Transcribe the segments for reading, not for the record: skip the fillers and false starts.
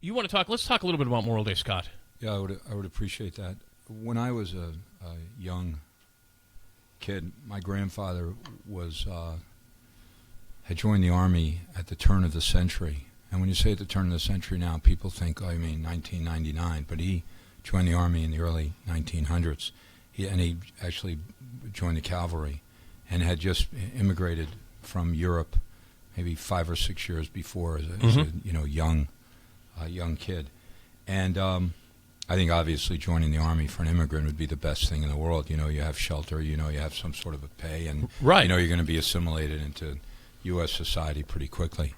You want to talk? Let's talk a little bit about Memorial Day, Scott. Yeah, I would appreciate that. When I was a young kid, my grandfather had joined the Army at the turn of the century. And when you say at the turn of the century now, people think, 1999. But he joined the Army in the early 1900s. He actually joined the cavalry and had just immigrated from Europe maybe 5 or 6 years before as a young kid. And I think obviously joining the Army for an immigrant would be the best thing in the world. You have shelter, you have some sort of a pay, and right. You're going to be assimilated into U.S. society pretty quickly.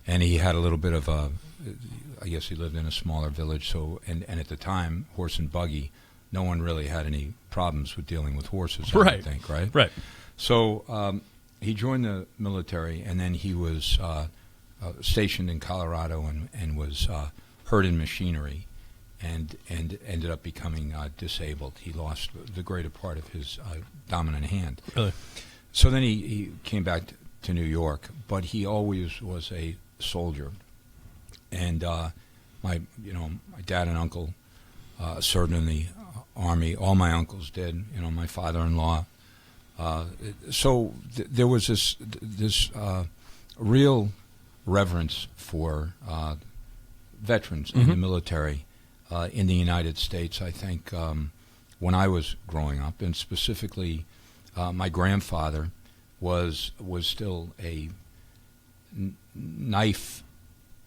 And he had a little bit of I guess he lived in a smaller village, so and at the time, horse and buggy, no one really had any problems with dealing with horses, I right. think, right? Right. So he joined the military, and then he was stationed in Colorado and was herding machinery and ended up becoming disabled. He lost the greater part of his dominant hand. Really? So then he came back to New York, but he always was a soldier. And my dad and uncle served in the Army. All my uncles did. My father-in-law. So there was this real reverence for veterans in the military in the United States. I think when I was growing up, and specifically my grandfather was still a knife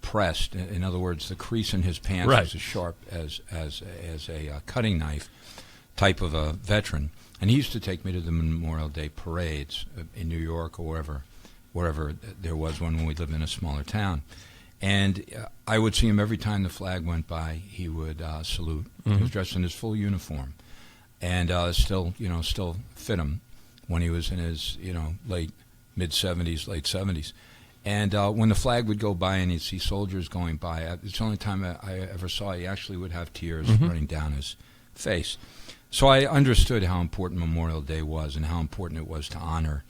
pressed. In other words, the crease in his pants right. was as sharp as a cutting knife type of a veteran. And he used to take me to the Memorial Day parades in New York or wherever there was one when we lived in a smaller town. And I would see him every time the flag went by. He would salute. He was dressed in his full uniform, and still fit him when he was in his mid 70s, late 70s. And when the flag would go by and he'd see soldiers going by, it's the only time I ever saw he actually would have tears running down his face. So I understood how important Memorial Day was and how important it was to honor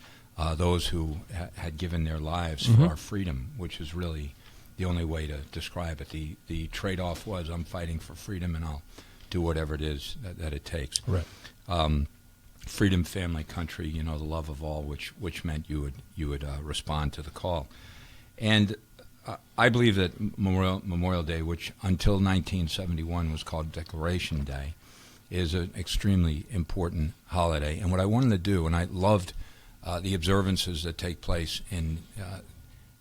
those who had given their lives for our freedom, which is really the only way to describe it. The trade-off was I'm fighting for freedom and I'll do whatever it is that it takes. Right. Freedom, family, country, the love of all, which meant you would respond to the call. And I believe that Memorial Day, which until 1971 was called Declaration Day, is an extremely important holiday. And what I wanted to do, and I loved the observances that take place in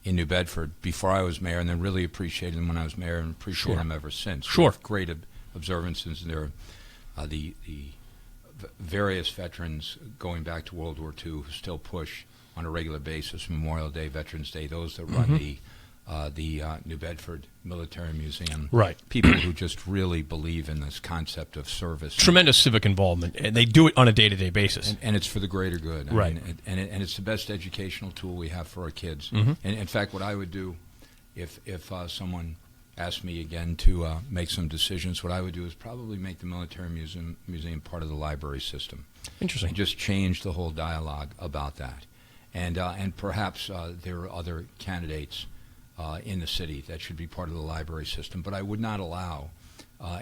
New Bedford before I was mayor, and then really appreciated them when I was mayor, and appreciate them ever since. Sure. Great observances. There are the various veterans going back to World War II who still push on a regular basis Memorial Day, Veterans Day, those that run the New Bedford Military Museum. Right. People who just really believe in this concept of service. Tremendous civic involvement, and they do it on a day-to-day basis. And it's for the greater good. Right. And it's the best educational tool we have for our kids. And in fact, what I would do if someone asked me again to make some decisions, what I would do is probably make the Military Museum part of the library system. Interesting. And just change the whole dialogue about that. And perhaps there are other candidates in the city that should be part of the library system. But I would not allow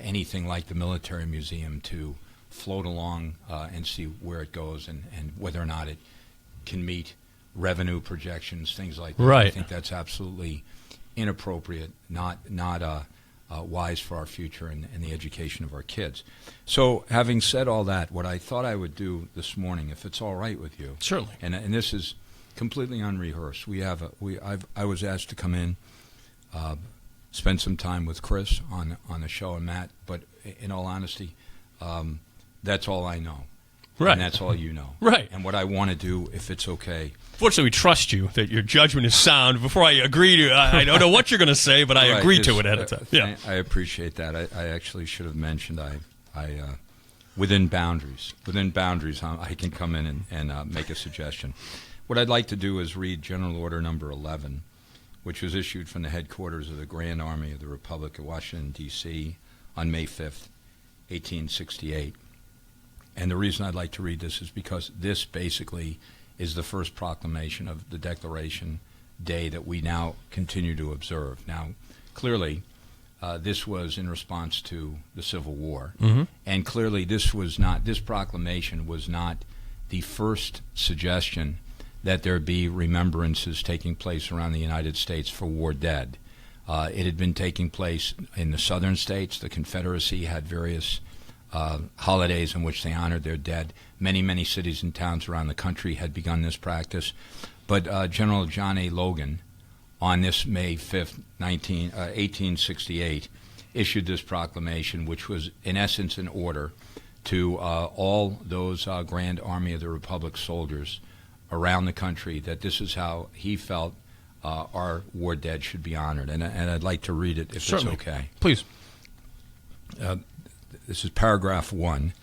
anything like the Military Museum to float along and see where it goes and whether or not it can meet revenue projections, things like that. Right. I think that's absolutely inappropriate, not wise for our future and the education of our kids. So having said all that, what I thought I would do this morning, if it's all right with you. Certainly. And this is completely unrehearsed. I was asked to come in, spend some time with Chris on the show and Matt, but in all honesty, that's all I know. Right. And that's all you know. Right. And what I want to do, if it's okay. Fortunately, we trust you that your judgment is sound. Before I agree to, I don't know what you're going to say, but I agree to it ahead of time. Yeah. I appreciate that. I actually should have mentioned I within boundaries, I can come in and make a suggestion. What I'd like to do is read General Order Number 11, which was issued from the headquarters of the Grand Army of the Republic of Washington, D.C. on May 5th, 1868. And the reason I'd like to read this is because this basically is the first proclamation of the Declaration Day that we now continue to observe. Now, clearly, this was in response to the Civil War. Mm-hmm. And clearly this proclamation was not the first suggestion that there be remembrances taking place around the United States for war dead. It had been taking place in the southern states. The Confederacy had various holidays in which they honored their dead. Many, many cities and towns around the country had begun this practice. But General John A. Logan, on this May 5th, 1868, issued this proclamation, which was in essence an order to all those Grand Army of the Republic soldiers around the country that this is how he felt our war dead should be honored. And I'd like to read it if Certainly. it's okay. Please. This is paragraph 1.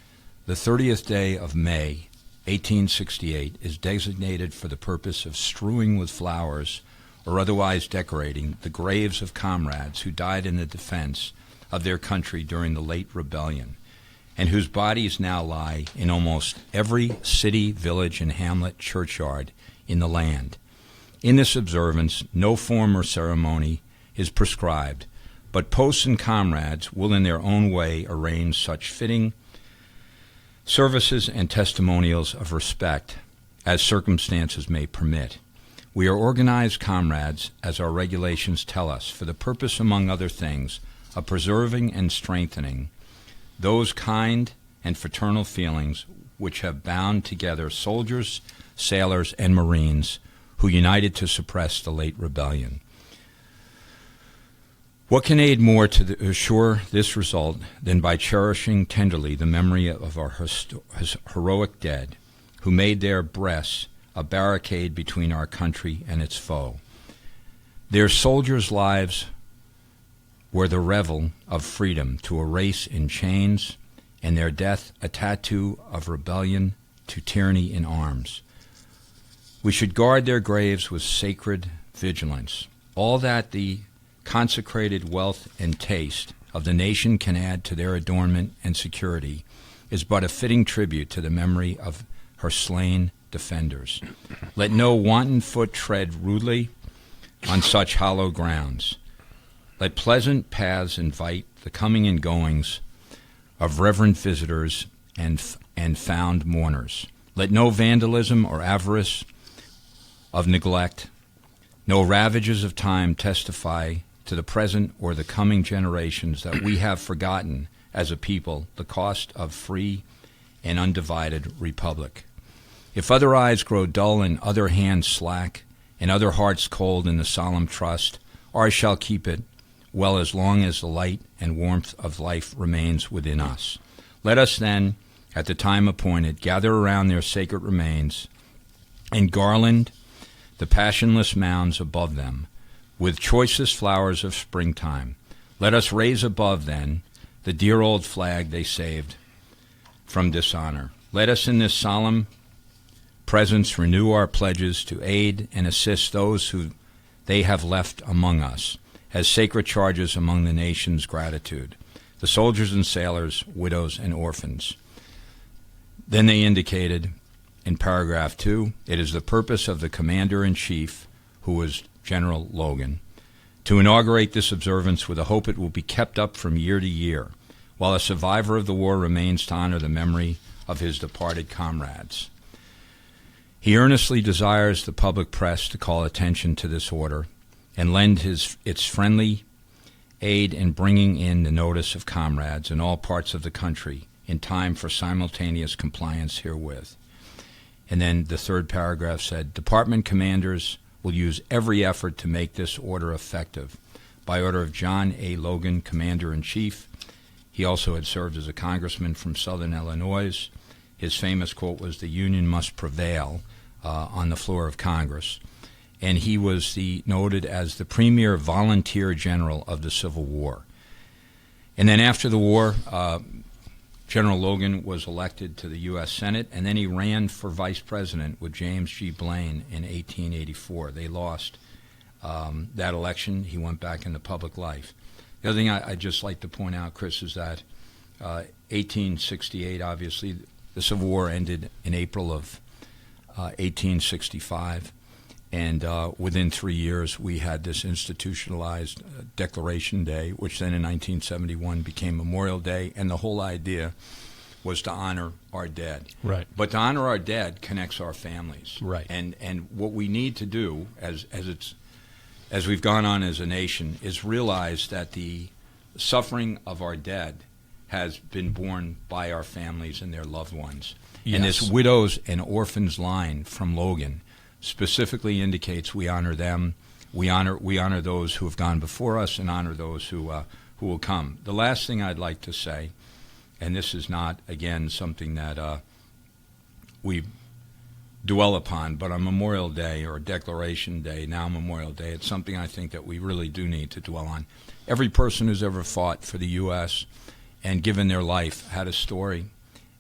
The 30th day of May, 1868, is designated for the purpose of strewing with flowers or otherwise decorating the graves of comrades who died in the defense of their country during the late rebellion, and whose bodies now lie in almost every city, village, and hamlet churchyard in the land. In this observance, no form or ceremony is prescribed, but posts and comrades will in their own way arrange such fitting services and testimonials of respect as circumstances may permit. We are organized comrades, as our regulations tell us, for the purpose, among other things, of preserving and strengthening those kind and fraternal feelings which have bound together soldiers, sailors, and Marines who united to suppress the late rebellion. What can aid more to assure this result than by cherishing tenderly the memory of our heroic dead, who made their breasts a barricade between our country and its foe? Their soldiers' lives were the revel of freedom to a race in chains, and their death a tattoo of rebellion to tyranny in arms. We should guard their graves with sacred vigilance. All that the consecrated wealth and taste of the nation can add to their adornment and security is but a fitting tribute to the memory of her slain defenders. Let no wanton foot tread rudely on such hallowed grounds. Let pleasant paths invite the coming and goings of reverent visitors and found mourners. Let no vandalism or avarice of neglect, no ravages of time testify to the present or the coming generations that we have forgotten as a people the cost of free and undivided republic. If other eyes grow dull and other hands slack, and other hearts cold in the solemn trust, ours shall keep it well as long as the light and warmth of life remains within us. Let us then, at the time appointed, gather around their sacred remains and garland the passionless mounds above them with choicest flowers of springtime. Let us raise above, then, the dear old flag they saved from dishonor. Let us in this solemn presence renew our pledges to aid and assist those who they have left among us, as sacred charges among the nation's gratitude, the soldiers and sailors, widows and orphans. Then they indicated in paragraph 2, it is the purpose of the Commander-in-Chief, who was General Logan, to inaugurate this observance with a hope it will be kept up from year to year, while a survivor of the war remains to honor the memory of his departed comrades. He earnestly desires the public press to call attention to this order and lend its friendly aid in bringing in the notice of comrades in all parts of the country in time for simultaneous compliance herewith. And then the third paragraph said, Department commanders will use every effort to make this order effective. By order of John A. Logan, Commander-in-Chief. He also had served as a congressman from southern Illinois. His famous quote was, the Union must prevail, on the floor of Congress. And he was noted as the premier volunteer general of the Civil War. And then after the war, General Logan was elected to the U.S. Senate, and then he ran for vice president with James G. Blaine in 1884. They lost that election. He went back into public life. The other thing I'd just like to point out, Chris, is that 1868, obviously, the Civil War ended in April of 1865, And within 3 years, we had this institutionalized Declaration Day, which then in 1971 became Memorial Day. And the whole idea was to honor our dead. Right. But to honor our dead connects our families. Right. And what we need to do, as we've gone on as a nation, is realize that the suffering of our dead has been borne by our families and their loved ones. Yes. And this widows and orphans line from Logan specifically indicates we honor them, we honor those who have gone before us, and honor those who will come. The last thing I'd like to say, and this is not, again, something that we dwell upon, but on Memorial Day or Declaration Day, now Memorial Day, it's something I think that we really do need to dwell on. Every person who's ever fought for the U.S. and given their life had a story,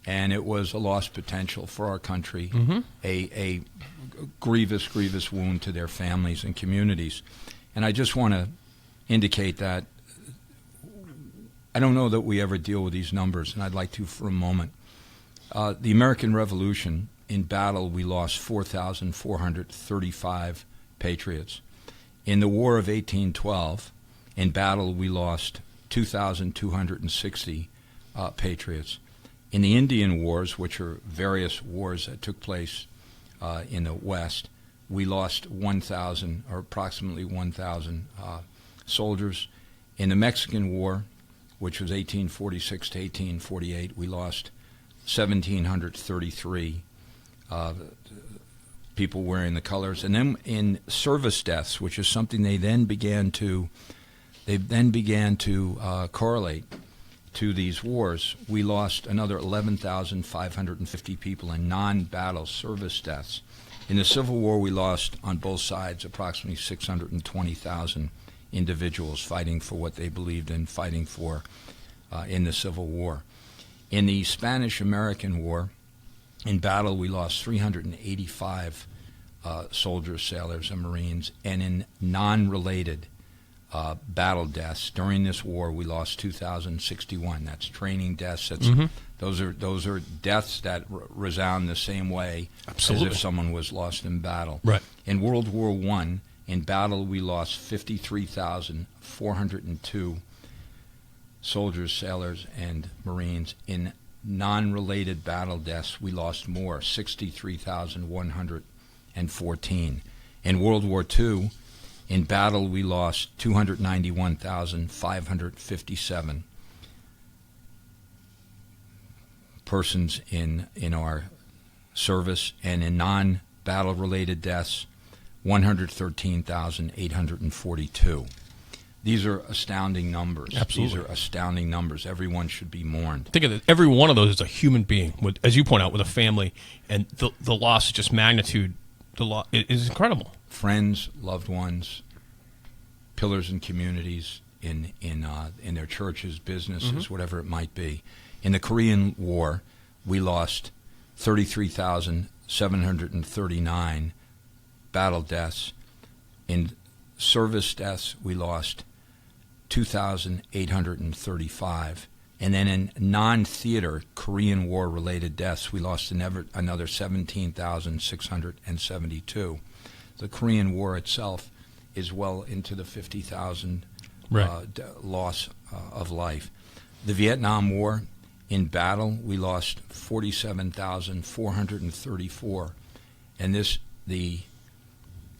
and it was a lost potential for our country, a grievous, grievous wound to their families and communities. And I just want to indicate that I don't know that we ever deal with these numbers, and I'd like to for a moment. The American Revolution, in battle, we lost 4,435 patriots. In the War of 1812, in battle, we lost 2,260 patriots. In the Indian Wars, which are various wars that took place in the West, we lost 1,000, or approximately 1,000 soldiers. In the Mexican War, which was 1846 to 1848, we lost 1,733 people wearing the colors. And then in service deaths, which is something they then began to correlate to these wars, we lost another 11,550 people in non-battle service deaths. In the Civil War, we lost on both sides approximately 620,000 individuals fighting for what they believed in, fighting for in the Civil War. In the Spanish-American War, in battle, we lost 385 soldiers, sailors, and Marines, and in non-related battle deaths during this war, we lost 2,061. That's training deaths. That's those are deaths that resound the same way as if someone was lost in battle. Right. In World War I, in battle, we lost 53,402 soldiers, sailors, and Marines. In non-related battle deaths, we lost more, 63,114. In World War II, in battle, we lost 291,557 persons in our service, and in non-battle-related deaths, 113,842. These are astounding numbers. Absolutely. These are astounding numbers. Everyone should be mourned. Think of it. Every one of those is a human being, with, as you point out, with a family, and the loss is just magnitude. The loss is incredible. Friends, loved ones, pillars in communities, in their churches, businesses, whatever it might be. In the Korean War, we lost 33,739 battle deaths. In service deaths, we lost 2,835. And then in non-theater Korean War-related deaths, we lost another 17,672. The Korean War itself is well into the 50,000 loss of life. The Vietnam War, in battle, we lost 47,434. And the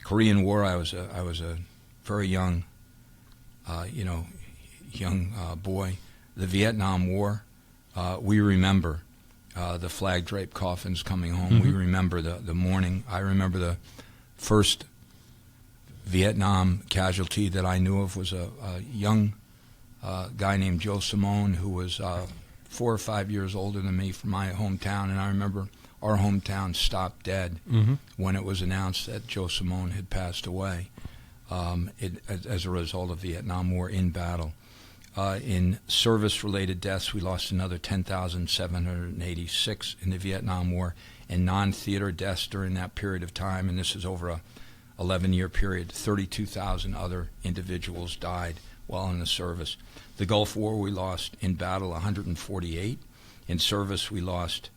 Korean War, I was a very young, boy. The Vietnam War, we remember the flag-draped coffins coming home. We remember the mourning. I remember the first Vietnam casualty that I knew of was a young guy named Joe Simone, who was 4 or 5 years older than me, from my hometown, and I remember our hometown stopped dead when it was announced that Joe Simone had passed away as a result of the Vietnam War in battle. In service-related deaths, we lost another 10,786 in the Vietnam War, and non-theater deaths during that period of time, and this is over a 11-year period, 32,000 other individuals died while in the service. The Gulf War, we lost in battle 148. In service, we lost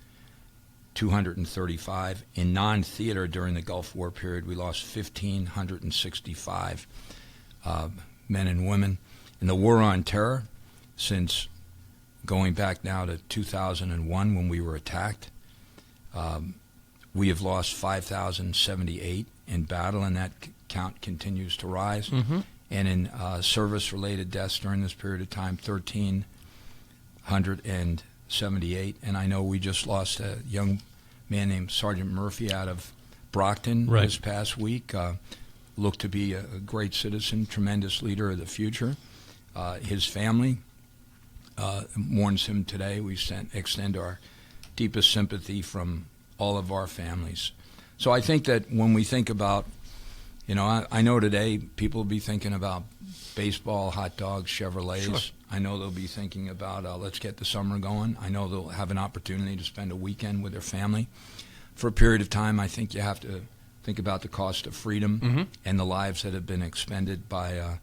235. In non-theater during the Gulf War period, we lost 1,565 men and women. In the War on Terror, since going back now to 2001 when we were attacked, we have lost 5,078 in battle, and that count continues to rise. Mm-hmm. And in service-related deaths during this period of time, 1,378. And I know we just lost a young man named Sergeant Murphy out of Brockton this past week. Looked to be a great citizen, tremendous leader of the future. His family mourns him today. We extend our deepest sympathy from all of our families. So I think that when we think about, I know today people will be thinking about baseball, hot dogs, Chevrolets. Sure. I know they'll be thinking about let's get the summer going. I know they'll have an opportunity to spend a weekend with their family. For a period of time, I think you have to think about the cost of freedom and the lives that have been expended by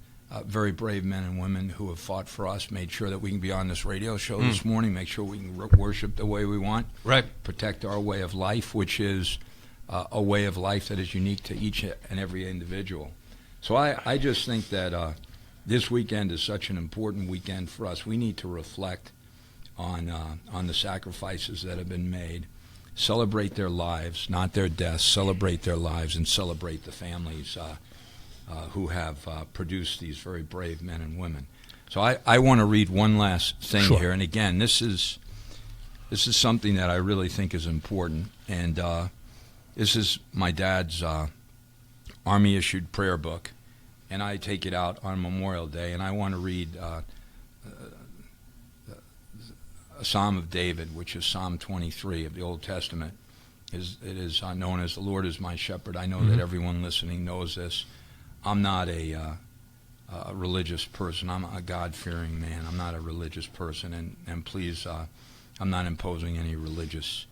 very brave men and women who have fought for us, made sure that we can be on this radio show this morning, make sure we can worship the way we want, protect our way of life, which is a way of life that is unique to each and every individual. So I just think that this weekend is such an important weekend for us. We need to reflect on the sacrifices that have been made, celebrate their lives, not their deaths, celebrate their lives, and celebrate the families who have produced these very brave men and women. So I want to read one last thing here, and again, this is something that I really think is important, and this is my dad's Army-issued prayer book, and I take it out on Memorial Day, and I want to read a Psalm of David, which is Psalm 23 of the Old Testament. It is known as "The Lord is my shepherd." I know that everyone listening knows this. I'm not a religious person. I'm a God-fearing man. I'm not a religious person, and please, I'm not imposing any religious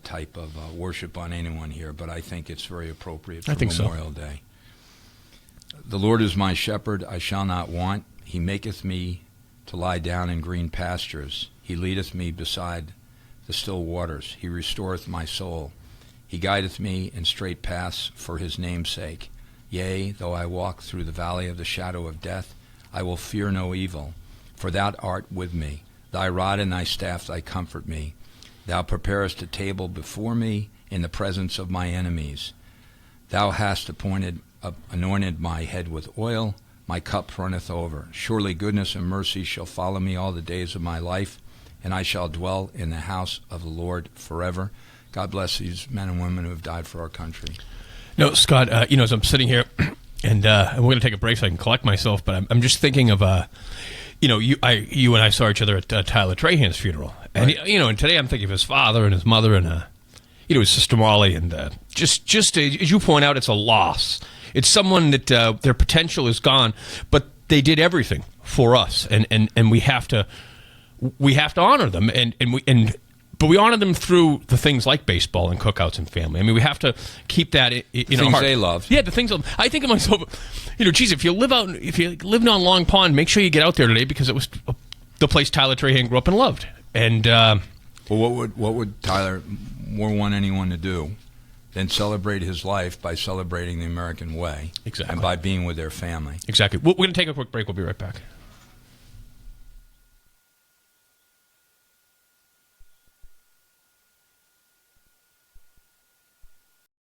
type of worship on anyone here, but I think it's very appropriate for Memorial Day. The Lord is my shepherd, I shall not want. He maketh me to lie down in green pastures. He leadeth me beside the still waters. He restoreth my soul. He guideth me in straight paths for his name's sake. Yea, though I walk through the valley of the shadow of death, I will fear no evil, for thou art with me. Thy rod and thy staff, they comfort me. Thou preparest a table before me in the presence of my enemies. Thou hast anointed my head with oil, my cup runneth over. Surely goodness and mercy shall follow me all the days of my life, and I shall dwell in the house of the Lord forever. God bless these men and women who have died for our country. No, Scott, as I'm sitting here, and we're going to take a break so I can collect myself, but I'm just thinking of, you and I saw each other at Tyler Trahan's funeral. And, and today I'm thinking of his father and his mother and, his sister Molly. And just as you point out, it's a loss. It's someone that their potential is gone, but they did everything for us. And we have to honor them. But we honor them through the things like baseball and cookouts and family. I mean, we have to keep that in our heart. They love. Yeah, the things I think of myself. If you live on Long Pond, make sure you get out there today because it was the place Tyler Trahan grew up and loved. And what would Tyler more want anyone to do than celebrate his life by celebrating the American way, exactly, and by being with their family? Exactly. We're going to take a quick break. We'll be right back.